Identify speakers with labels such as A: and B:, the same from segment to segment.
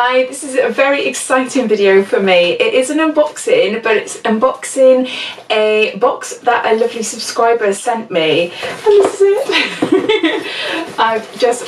A: Hi, this is a very exciting video for me. It is an unboxing, but it's unboxing a box that a lovely subscriber sent me. And this is it. I've just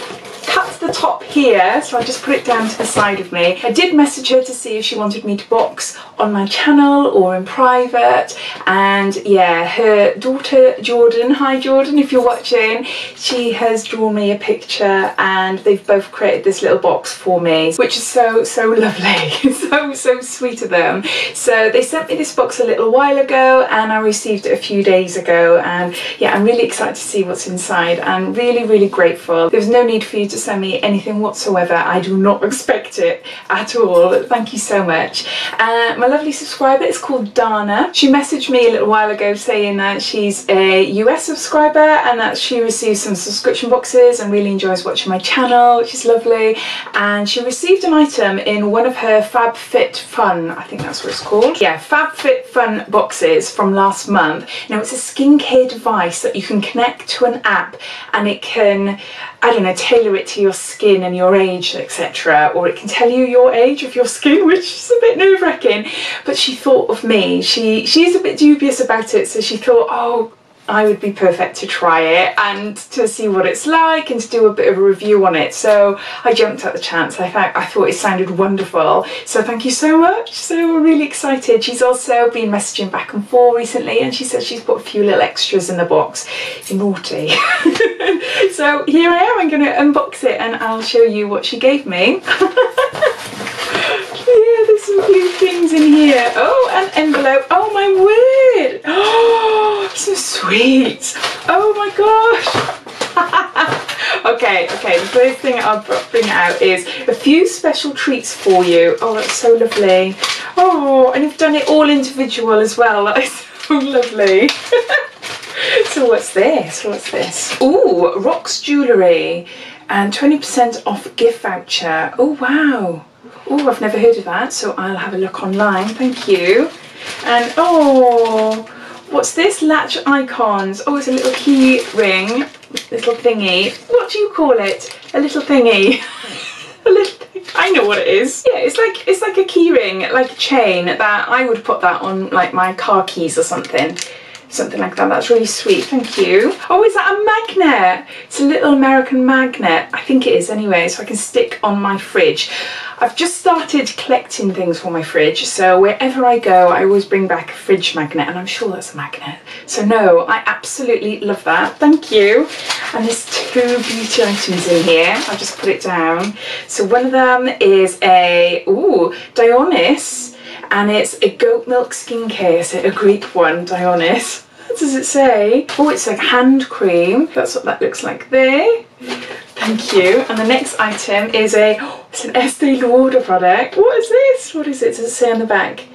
A: cut the top here, so I'll just put it down to the side of me. I did message her to see if she wanted me to box on my channel or in private, and yeah, her daughter Jordan, hi Jordan if you're watching, she has drawn me a picture and they've both created this little box for me, which is so lovely. so sweet of them. So they sent me this box a little while ago and I received it a few days ago, and yeah, I'm really excited to see what's inside and really grateful. There's no need for you to send me anything whatsoever. I do not expect it at all. Thank you so much. My lovely subscriber is called Dana. She messaged me a little while ago saying that she's a US subscriber and that she receives some subscription boxes and really enjoys watching my channel, which is lovely. And she received an item in one of her FabFitFun, I think that's what it's called. Yeah, FabFitFun boxes from last month. Now it's a skincare device that you can connect to an app and it can, I don't know, tailor it to your skin and your age, etc. Or it can tell you your age of your skin, which is a bit nerve-wracking. But she thought of me. She's a bit dubious about it, so she thought, oh, I would be perfect to try it and to see what it's like and to do a bit of a review on it. So I jumped at the chance. I thought it sounded wonderful. So thank you so much. So we're really excited. She's also been messaging back and forth recently and she said she's put a few little extras in the box. You're naughty. So here I am. I'm going to unbox it and I'll show you what she gave me. Yeah, there's some blue things in here. Oh, an envelope. Oh my word. Oh, so sweet. Oh my gosh. Okay, the first thing I'll bring out is a few special treats for you. Oh, that's so lovely. Oh, and you've done it all individual as well. That is so lovely. So what's this? What's this? Ooh, Rocks Jewellery and 20% off gift voucher. Oh, wow. Oh, I've never heard of that, so I'll have a look online, thank you. And oh, what's this? Latch icons. Oh, it's a little key ring, little thingy. What do you call it? A little thingy. A little thing. I know what it is. Yeah, it's like a key ring, like a chain that I would put that on like my car keys or something. Something like that. That's really sweet, thank you. Oh, is that a magnet? It's a little American magnet. I think it is anyway, so I can stick on my fridge. I've just started collecting things for my fridge, so wherever I go I always bring back a fridge magnet, and I'm sure that's a magnet. So no, I absolutely love that, thank you. And there's two beauty items in here. I'll just put it down. So one of them is a, ooh, Dionis, and it's a goat milk skincare, so a Greek one, Dionis. What does it say? Oh, it's like hand cream. That's what that looks like there. Thank you. And the next item is it's an Estee Lauder product. What is this? What is it? Does it say on the back?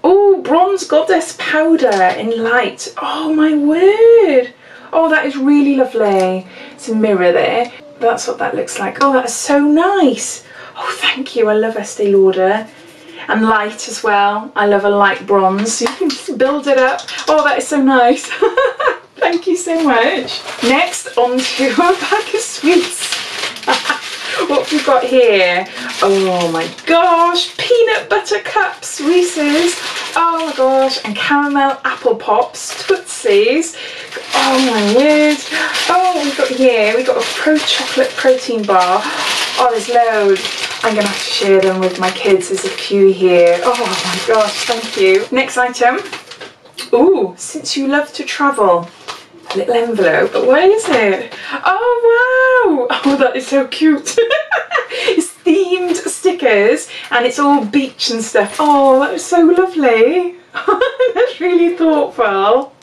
A: Oh, Bronze Goddess powder in light. Oh my word. Oh, that is really lovely. It's a mirror there. That's what that looks like. Oh, that is so nice. Oh, thank you. I love Estee Lauder. And light as well. I love a light bronze. You can just build it up. Oh, that is so nice. Thank you so much. Next, on to a bag of sweets. What have we got here? Oh my gosh, peanut butter cups, Reese's. Oh my gosh, and caramel apple pops, Tootsies. Oh my word. Oh, what we've got here, we've got a Pro Chocolate protein bar. Oh, there's loads. I'm gonna have to share them with my kids. There's a few here. Oh my gosh, thank you. Next item. Ooh, Since You Love to Travel. A little envelope, but where is it? Oh wow! Oh, that is so cute. It's themed stickers and it's all beach and stuff. Oh, that is so lovely. That's really thoughtful.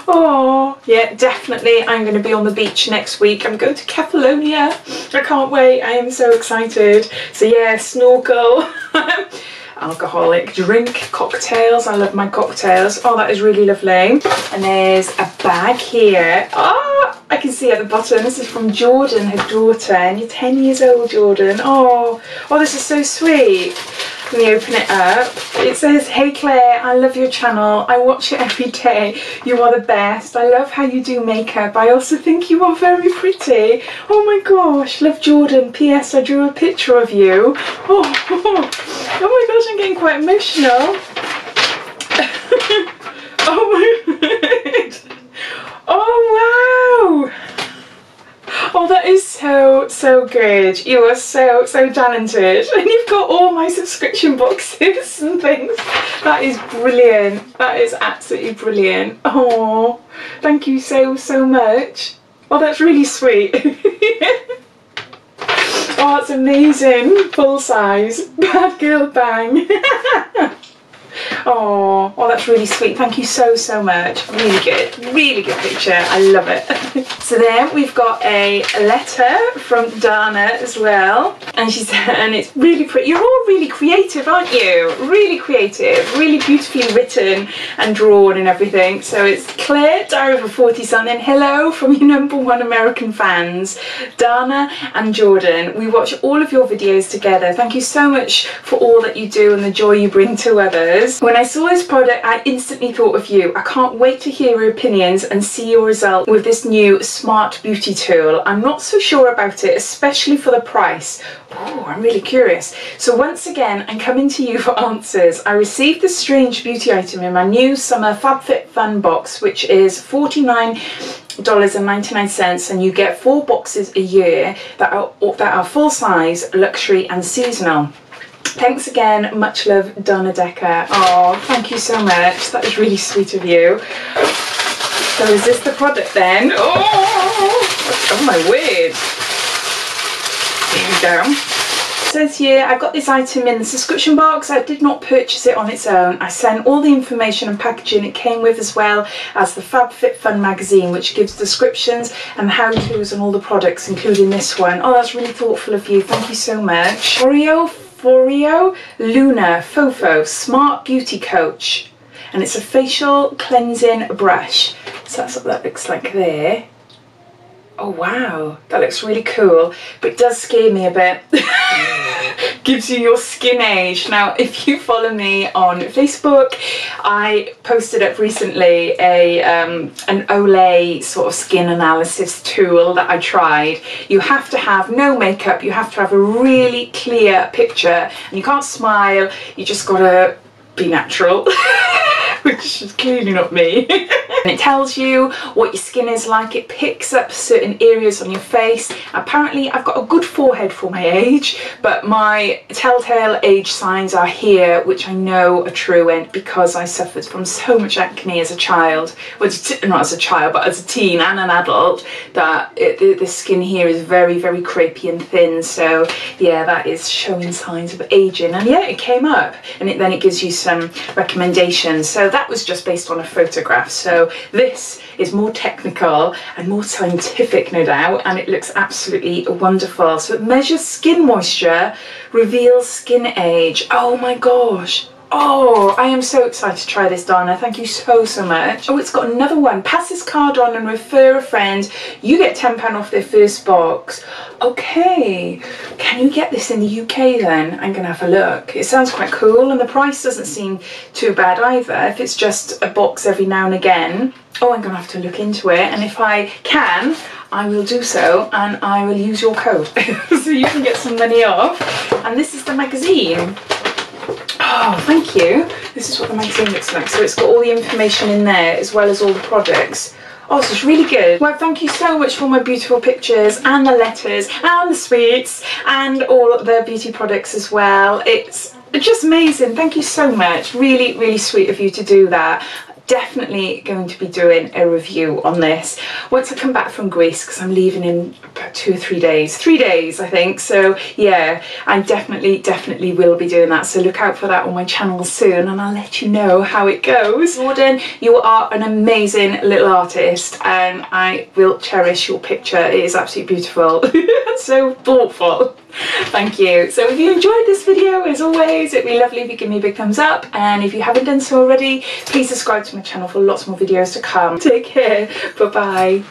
A: Oh yeah, definitely I'm going to be on the beach next week. I'm going to Catalonia. I can't wait. I am so excited. So yeah, snorkel. Alcoholic drink, cocktails. I love my cocktails. Oh, that is really lovely. And there's a bag here. Oh, I can see at the bottom. This is from Jordan, her daughter. And you're 10 years old, Jordan. Oh, this is so sweet. Let me open it up. It says, "Hey Claire, I love your channel. I watch it every day. You are the best. I love how you do makeup. I also think you are very pretty. Oh my gosh, love Jordan. P.S. I drew a picture of you." Oh, oh my gosh, I'm getting quite emotional. Oh my god. Oh wow. Oh, that is so good. You are so talented, and you've got all my subscription boxes and things. That is brilliant. That is absolutely brilliant. Oh, thank you so much. Oh, that's really sweet. Oh, it's amazing. Full size. Bad girl bang. Oh, that's really sweet. Thank you so much. Really good picture. I love it. So then we've got a letter from Dana as well, and she said, and it's really pretty. You're all really creative, aren't you? Really creative, really beautifully written and drawn and everything. So it's Claire, Diary of a 40 something. Hello from your #1 American fans, Dana and Jordan. We watch all of your videos together. Thank you so much for all that you do and the joy you bring to others. When I saw this product, I instantly thought of you. I can't wait to hear your opinions and see your result with this new smart beauty tool. I'm not so sure about it, especially for the price. Oh, I'm really curious. So once again, I'm coming to you for answers. I received this strange beauty item in my new summer FabFitFun box, which is $49.99, and you get 4 boxes a year that are full size, luxury and seasonal. Thanks again, much love, Donna Decker. Oh, thank you so much. That is really sweet of you. So is this the product then? Oh my word. Here we go. It says here, I got this item in the subscription box. I did not purchase it on its own. I sent all the information and packaging it came with, as well as the FabFitFun magazine, which gives descriptions and how-tos on all the products, including this one. Oh, that's really thoughtful of you. Thank you so much. Foreo Luna Fofo Smart Beauty Coach, and it's a facial cleansing brush. So that's what that looks like there. Oh wow, that looks really cool, but it does scare me a bit. Gives you your skin age. Now, if you follow me on Facebook, I posted up recently an Olay sort of skin analysis tool that I tried. You have to have no makeup, you have to have a really clear picture, and you can't smile, you just gotta be natural. Which is clearly not me. And it tells you what your skin is like. It picks up certain areas on your face. Apparently I've got a good forehead for my age, but my telltale age signs are here, which I know are truant because I suffered from so much acne as a child. Well, not as a child, but as a teen and an adult, that the skin here is very crepey and thin. So yeah, that is showing signs of aging. And yeah, it came up, and then it gives you some recommendations. So that was just based on a photograph. So this is more technical and more scientific, no doubt, and it looks absolutely wonderful. So it measures skin moisture, reveals skin age. Oh my gosh. Oh, I am so excited to try this, Donna. Thank you so much. Oh, it's got another one. Pass this card on and refer a friend. You get £10 off their first box. Okay. Can you get this in the UK then? I'm going to have a look. It sounds quite cool, and the price doesn't seem too bad either. If it's just a box every now and again. Oh, I'm going to have to look into it. And if I can, I will do so, and I will use your code. So you can get some money off. And this is the magazine. Oh, thank you. This is what the magazine looks like. So it's got all the information in there as well as all the products. Oh, so it's really good. Well, thank you so much for my beautiful pictures and the letters and the sweets and all the beauty products as well. It's just amazing. Thank you so much. Really sweet of you to do that. Definitely going to be doing a review on this once I come back from Greece, because I'm leaving in about 2 or 3 days. 3 days, I think. So yeah, I definitely will be doing that. So look out for that on my channel soon, and I'll let you know how it goes. Jordan, you are an amazing little artist, and I will cherish your picture. It is absolutely beautiful. So thoughtful. Thank you. So if you enjoyed this video, as always, it'd be lovely if you give me a big thumbs up, and if you haven't done so already, please subscribe to my channel for lots more videos to come. Take care. Bye bye.